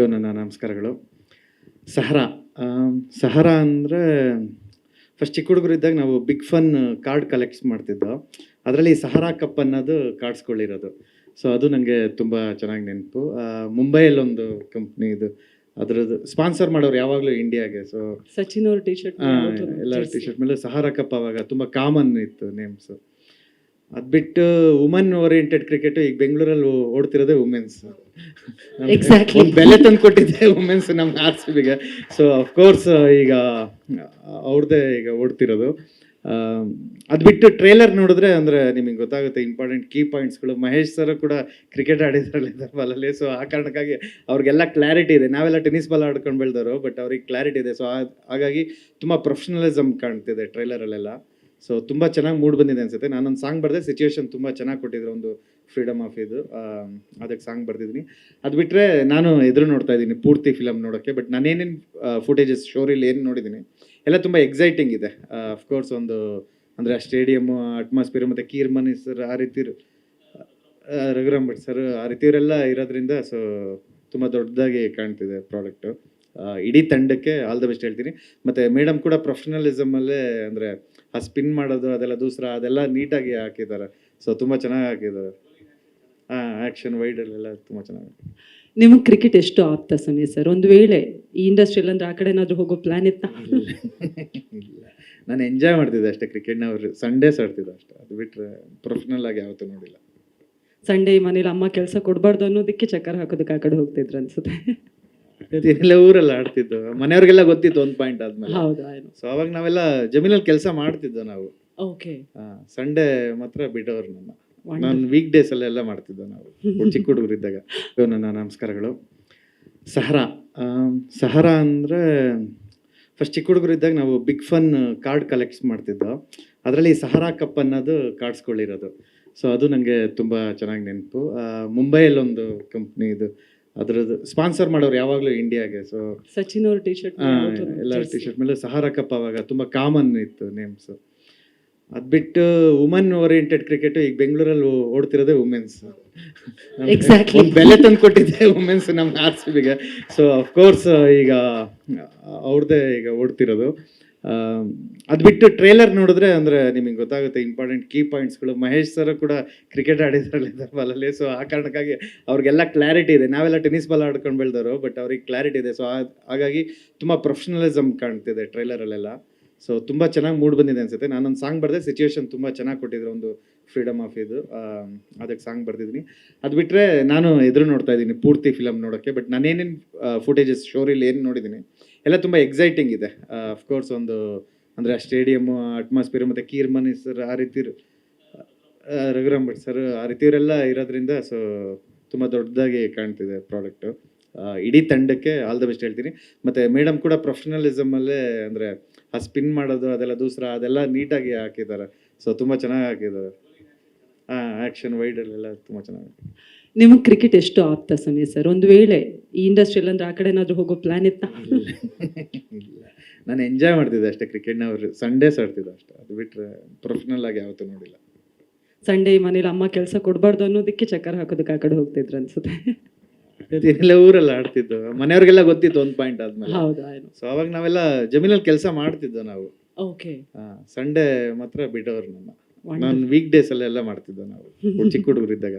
ನನ್ನ ನಮಸ್ಕಾರಗಳು. ಸಹರಾ ಸಹರಾ ಅಂದರೆ ಫಸ್ಟ್ ಚಿಕ್ಕ ಹುಡುಗರಿದ್ದಾಗ ನಾವು ಬಿಗ್ ಫನ್ ಕಾರ್ಡ್ ಕಲೆಕ್ಟ್ಸ್ ಮಾಡ್ತಿದ್ದೋ. ಅದರಲ್ಲಿ ಸಹರಾ ಕಪ್ ಅನ್ನೋದು ಕಾರ್ಡ್ಸ್ಗಳಿರೋದು. ಸೊ ಅದು ನನಗೆ ತುಂಬ ಚೆನ್ನಾಗಿ ನೆನಪು. ಮುಂಬೈಯಲ್ಲೊಂದು ಕಂಪ್ನಿ ಇದು ಅದರದ್ದು ಸ್ಪಾನ್ಸರ್ ಮಾಡೋರು ಯಾವಾಗಲೂ ಇಂಡಿಯಾಗೆ. ಸೊ ಸಚಿನ್ ಅವ್ರ ಟಿ ಶರ್ಟ್ ಎಲ್ಲ ಟಿ ಶರ್ಟ್ ಮೇಲೆ ಸಹರಾ ಕಪ್ ಅವಾಗ ತುಂಬ ಕಾಮನ್ ಇತ್ತು ನೇಮ್ಸು. ಅದು ಬಿಟ್ಟು ವುಮನ್ ಓರಿಯೆಂಟೆಡ್ ಕ್ರಿಕೆಟ್ ಈಗ ಬೆಂಗಳೂರಲ್ಲಿ ಓಡ್ತಿರೋದೇ ವುಮೆನ್ಸ್. Exactly. ಒಂದು ಬೆಲೆ ತಂದು ಕೊಟ್ಟಿದ್ದೆ ವುಮೆನ್ಸ್ ನಮ್ಮ ಆರ್ ಸಿ ಬಿಗೆ. ಸೊ ಅಫ್ಕೋರ್ಸ್ ಈಗ ಅವ್ರದ್ದೇ ಈಗ ಓಡ್ತಿರೋದು. ಅದು ಬಿಟ್ಟು ಟ್ರೇಲರ್ ನೋಡಿದ್ರೆ ಅಂದರೆ ನಿಮಗೆ ಗೊತ್ತಾಗುತ್ತೆ ಇಂಪಾರ್ಟೆಂಟ್ ಕೀ ಪಾಯಿಂಟ್ಸ್ಗಳು. ಮಹೇಶ್ ಸರ್ ಕೂಡ ಕ್ರಿಕೆಟ್ ಆಡಿದ್ರಲ್ಲ ಬಾಲಲ್ಲಿ. ಸೊ ಆ ಕಾರಣಕ್ಕಾಗಿ ಅವ್ರಿಗೆಲ್ಲ ಕ್ಲಾರಿಟಿ ಇದೆ. ನಾವೆಲ್ಲ ಟೆನ್ನಿಸ್ ಬಾಲ್ ಆಡ್ಕೊಂಡು ಬೆಳೆದವರು, ಬಟ್ ಅವ್ರಿಗೆ ಕ್ಲಾರಿಟಿ ಇದೆ. ಸೊ ಹಾಗಾಗಿ ತುಂಬ ಪ್ರೊಫೆಷನಲಿಸಮ್ ಕಾಣ್ತಿದೆ ಟ್ರೈಲರಲ್ಲೆಲ್ಲ. ಸೊ ತುಂಬ ಚೆನ್ನಾಗಿ ಮೂಡ್ ಬಂದಿದೆ ಅನ್ಸುತ್ತೆ. ನಾನೊಂದು ಸಾಂಗ್ ಬರೆದೆ, ಸಿಚುವೇಶನ್ ತುಂಬ ಚೆನ್ನಾಗಿ ಕೊಟ್ಟಿದ್ರು. ಒಂದು ಫ್ರೀಡಮ್ ಆಫ್ ಇದು ಅದಕ್ಕೆ ಸಾಂಗ್ ಬರೆದಿದ್ದೀನಿ. ಅದು ಬಿಟ್ಟರೆ ನಾನು ಎದುರು ನೋಡ್ತಾ ಇದ್ದೀನಿ ಪೂರ್ತಿ ಫಿಲಮ್ ನೋಡೋಕ್ಕೆ. ಬಟ್ ನಾನೇನೇನು ಫುಟೇಜಸ್ ಸ್ಟೋರಿಲಿ ಏನು ನೋಡಿದ್ದೀನಿ ಎಲ್ಲ ತುಂಬ ಎಕ್ಸೈಟಿಂಗ್ ಇದೆ. ಅಫ್ಕೋರ್ಸ್ ಒಂದು ಅಂದರೆ ಆ ಸ್ಟೇಡಿಯಮ್ಮು, ಅಟ್ಮಾಸ್ಫಿಯರ್ ಮತ್ತು ಕೀರ್ಮನಿ ಸರ್ ಆ ರೀತಿ ರಘುರಾಮ್ ಭಟ್ ಸರ್ ಆ ರೀತಿಯವರೆಲ್ಲ ಇರೋದ್ರಿಂದ ಸೊ ತುಂಬ ದೊಡ್ಡದಾಗಿ ಕಾಣ್ತಿದೆ ಪ್ರಾಡಕ್ಟು. ಇಡೀ ತಂಡಕ್ಕೆ ಆಲ್ ದ ಬೆಸ್ಟ್ ಹೇಳ್ತೀನಿ. ಮತ್ತು ಮೇಡಮ್ ಕೂಡ ಪ್ರೊಫೆಷನಲಿಸಮಲ್ಲೇ ಅಂದರೆ ಆ ಸ್ಪಿನ್ ಮಾಡೋದು ಅದೆಲ್ಲ ಅದೆಲ್ಲ ನೀಟಾಗಿ ಹಾಕಿದ್ದಾರೆ. ಸೊ ತುಂಬ ಚೆನ್ನಾಗಿ ಹಾಕಿದ್ದಾರೆ. ಆ್ಯಕ್ಷನ್ ವೈಡಲ್ಲೆಲ್ಲ ತುಂಬ ಚೆನ್ನಾಗಿ. ನಿಮಗೆ ಕ್ರಿಕೆಟ್ ಎಷ್ಟು ಆಪ್ತ ಸುನೀಲ್ ಸರ್? ಒಂದು ವೇಳೆ ಈ ಇಂಡಸ್ಟ್ರಿಯಲ್ಲಿ ಅಂದ್ರೆ ಆ ಕಡೆ ಏನಾದರೂ ಹೋಗೋ ಪ್ಲಾನ್ ಇತ್ತಾ? ಇಲ್ಲ, ನಾನು ಎಂಜಾಯ್ ಮಾಡ್ತಿದ್ದೆ ಅಷ್ಟೇ. ಕ್ರಿಕೆಟ್ನ ಅವರು ಸಂಡೇಸ್ ಆಡ್ತಿದ್ದೆ ಅಷ್ಟೇ. ಅದು ಬಿಟ್ಟರೆ ಪ್ರೊಫೆಷನಲ್ ಆಗಿ ಯಾವತ್ತೂ ನೋಡಿಲ್ಲ. ಸಂಡೇ ಮನೇಲಿ ಅಮ್ಮ ಕೆಲಸ ಕೊಡಬಾರ್ದು ಅನ್ನೋದಕ್ಕೆ ಚಕ್ಕರ್ ಹಾಕೋದಕ್ಕೆ ಆ ಕಡೆ ಹೋಗ್ತಿದ್ರು ಅನ್ಸುತ್ತೆ. ಎಲ್ಲ ಊರೆಲ್ಲ ಆಡ್ತಿದ್ದು, ಮನೆಯವ್ರಿಗೆಲ್ಲ ಗೊತ್ತಿತ್ತು ಒಂದು ಪಾಯಿಂಟ್ ಆದ್ಮೇಲೆ. ಹೌದಾ? ಸೊ ಅವಾಗ ನಾವೆಲ್ಲ ಜಮೀನಲ್ಲಿ ಕೆಲಸ ಮಾಡ್ತಿದ್ದೋ ನಾವು. ಓಕೆ. ಸಂಡೇ ಮಾತ್ರ ಬಿಡೋರು ನಮ್ಮ. ನಾನು ವೀಕ್ ಡೇಸ್ ಅಲ್ಲೆಲ್ಲ ಮಾಡ್ತಿದ್ದೋ ನಾವು ಚಿಕ್ಕ ಹುಡುಗರಿದ್ದಾಗ. ನನ್ನ ನಮಸ್ಕಾರಗಳು. ಸಹರಾ ಅಂದರೆ ಫಸ್ಟ್ ಚಿಕ್ಕ ಹುಡುಗರಿದ್ದಾಗ ನಾವು ಬಿಗ್ ಫನ್ ಕಾರ್ಡ್ ಕಲೆಕ್ಟ್ಸ್ ಮಾಡ್ತಿದ್ದೋ. ಅದರಲ್ಲಿ ಸಹರಾ ಕಪ್ ಅನ್ನೋದು ಕಾರ್ಡ್ಸ್ಗಳಿರೋದು. ಸೊ ಅದು ನನಗೆ ತುಂಬ ಚೆನ್ನಾಗಿ ನೆನಪು. ಮುಂಬೈಯಲ್ಲೊಂದು ಕಂಪ್ನಿ ಇದು ಅದರದ್ದು ಸ್ಪಾನ್ಸರ್ ಮಾಡೋರು ಯಾವಾಗಲೂ ಇಂಡಿಯಾಗೆ. ಸೊ ಸಚಿನ್ ಅವ್ರ ಟಿ ಶರ್ಟ್ ಎಲ್ಲ ಟಿ ಶರ್ಟ್ ಮೇಲೆ ಸಹರಾ ಕಪ್ ಅವಾಗ ತುಂಬ ಕಾಮನ್ ಇತ್ತು ನೇಮ್ಸು. ಅದು ಬಿಟ್ಟು ವುಮನ್ ಓರಿಯೆಂಟೆಡ್ ಕ್ರಿಕೆಟ್ ಈಗ ಬೆಂಗಳೂರಲ್ಲಿ ಓಡ್ತಿರೋದೇ ವುಮೆನ್ಸ್. Exactly. ಒಂದು ಬೆಲೆ ತಂದು ಕೊಟ್ಟಿದ್ದೆ ವುಮೆನ್ಸ್ ನಮ್ಮ ಆರ್ ಸಿ ಬಿಗೆ. ಸೊ ಅಫ್ಕೋರ್ಸ್ ಈಗ ಅವ್ರದ್ದೇ ಈಗ ಓಡ್ತಿರೋದು. ಅದು ಬಿಟ್ಟು ಟ್ರೇಲರ್ ನೋಡಿದ್ರೆ ಅಂದರೆ ನಿಮಗೆ ಗೊತ್ತಾಗುತ್ತೆ ಇಂಪಾರ್ಟೆಂಟ್ ಕೀ ಪಾಯಿಂಟ್ಸ್ಗಳು. ಮಹೇಶ್ ಸರ್ ಕೂಡ ಕ್ರಿಕೆಟ್ ಆಡಿದ್ರಲ್ಲ ಬಾಲಲ್ಲಿ. ಸೊ ಆ ಕಾರಣಕ್ಕಾಗಿ ಅವ್ರಿಗೆಲ್ಲ ಕ್ಲಾರಿಟಿ ಇದೆ. ನಾವೆಲ್ಲ ಟೆನ್ನಿಸ್ ಬಾಲ್ ಆಡ್ಕೊಂಡು ಬೆಳೆದವರು, ಬಟ್ ಅವ್ರಿಗೆ ಕ್ಲಾರಿಟಿ ಇದೆ. ಸೊ ಹಾಗಾಗಿ ತುಂಬ ಪ್ರೊಫೆಷನಲಿಸಮ್ ಕಾಣ್ತಿದೆ ಟ್ರೈಲರಲ್ಲೆಲ್ಲ. ಸೊ ತುಂಬ ಚೆನ್ನಾಗಿ ಮೂಡ್ ಬಂದಿದೆ ಅನ್ಸುತ್ತೆ. ನಾನೊಂದು ಸಾಂಗ್ ಬರೆದೆ, ಸಿಚುವೇಶನ್ ತುಂಬ ಚೆನ್ನಾಗಿ ಕೊಟ್ಟಿದ್ರು. ಒಂದು ಫ್ರೀಡಮ್ ಆಫ್ ಇದು ಅದಕ್ಕೆ ಸಾಂಗ್ ಬರೆದಿದ್ದೀನಿ. ಅದು ಬಿಟ್ಟರೆ ನಾನು ಎದುರು ನೋಡ್ತಾ ಇದ್ದೀನಿ ಪೂರ್ತಿ ಫಿಲಮ್ ನೋಡೋಕ್ಕೆ. ಬಟ್ ನಾನೇನೇನು ಫುಟೇಜಸ್ ಸ್ಟೋರಿಲಿ ಏನು ನೋಡಿದ್ದೀನಿ ಎಲ್ಲ ತುಂಬ ಎಕ್ಸೈಟಿಂಗ್ ಇದೆ. ಅಫ್ಕೋರ್ಸ್ ಒಂದು ಅಂದರೆ ಆ ಸ್ಟೇಡಿಯಮ್ಮು, ಅಟ್ಮಾಸ್ಫಿಯರ್ ಮತ್ತು ಕೀರ್ಮನಿ ಸರ್ ಆ ರೀತಿ ರಘುರಾಮ್ ಭಟ್ ಸರ್ ಆ ರೀತಿಯವರೆಲ್ಲ ಇರೋದ್ರಿಂದ ಸೊ ತುಂಬ ದೊಡ್ಡದಾಗಿ ಕಾಣ್ತಿದೆ ಪ್ರಾಡಕ್ಟು. ಇಡೀ ತಂಡಕ್ಕೆ ಆಲ್ ದ ಬೆಸ್ಟ್ ಹೇಳ್ತೀನಿ. ಮತ್ತು ಮೇಡಮ್ ಕೂಡ ಪ್ರೊಫೆಷನಲಿಸಮಲ್ಲೇ ಅಂದರೆ ಆ ಸ್ಪಿನ್ ಮಾಡೋದು ಅದೆಲ್ಲ ಅದೆಲ್ಲ ನೀಟಾಗಿ ಹಾಕಿದ್ದಾರೆ. ಸೊ ತುಂಬ ಚೆನ್ನಾಗಿ ಹಾಕಿದ್ದಾರೆ. ಆ್ಯಕ್ಷನ್ ವೈಡಲ್ಲೆಲ್ಲ ತುಂಬ ಚೆನ್ನಾಗಿ. ನಿಮಗೆ ಕ್ರಿಕೆಟ್ ಎಷ್ಟು ಆಪ್ತ ಸುನೀಲ್ ಸರ್? ಒಂದು ವೇಳೆ ಈ ಇಂಡಸ್ಟ್ರಿಯಲ್ಲಿ ಅಂದ್ರೆ ಆ ಕಡೆ ಏನಾದರೂ ಹೋಗೋ ಪ್ಲಾನ್ ಇತ್ತಾ? ಇಲ್ಲ, ನಾನು ಎಂಜಾಯ್ ಮಾಡ್ತಿದ್ದೆ ಅಷ್ಟೇ. ಕ್ರಿಕೆಟ್ನ ಅವರು ಸಂಡೇಸ್ ಆಡ್ತಿದ್ದೆ ಅಷ್ಟೇ. ಅದು ಬಿಟ್ಟರೆ ಪ್ರೊಫೆಷನಲ್ ಆಗಿ ಯಾವತ್ತೂ ನೋಡಿಲ್ಲ. ಸಂಡೇ ಮನೇಲಿ ಅಮ್ಮ ಕೆಲಸ ಕೊಡಬಾರ್ದು ಅನ್ನೋದಕ್ಕೆ ಚಕ್ಕರ್ ಹಾಕೋದಕ್ಕೆ ಆ ಕಡೆ ಹೋಗ್ತಿದ್ರು ಅನ್ಸುತ್ತೆ. ಎಲ್ಲ ಊರೆಲ್ಲ ಆಡ್ತಿದ್ದು, ಮನೆಯವ್ರಿಗೆಲ್ಲ ಗೊತ್ತಿತ್ತು ಒಂದು ಪಾಯಿಂಟ್ ಆದ್ಮೇಲೆ. ಹೌದಾ? ಸೊ ಅವಾಗ ನಾವೆಲ್ಲ ಜಮೀನಲ್ಲಿ ಕೆಲಸ ಮಾಡ್ತಿದ್ದೋ ನಾವು. ಓಕೆ. ಸಂಡೇ ಮಾತ್ರ ಬಿಡೋರು ನಮ್ಮ. ನಾನು ವೀಕ್ ಡೇಸ್ ಅಲ್ಲೆಲ್ಲ ಮಾಡ್ತಿದ್ದೋ ನಾವು ಚಿಕ್ಕ ಹುಡುಗರಿದ್ದಾಗ.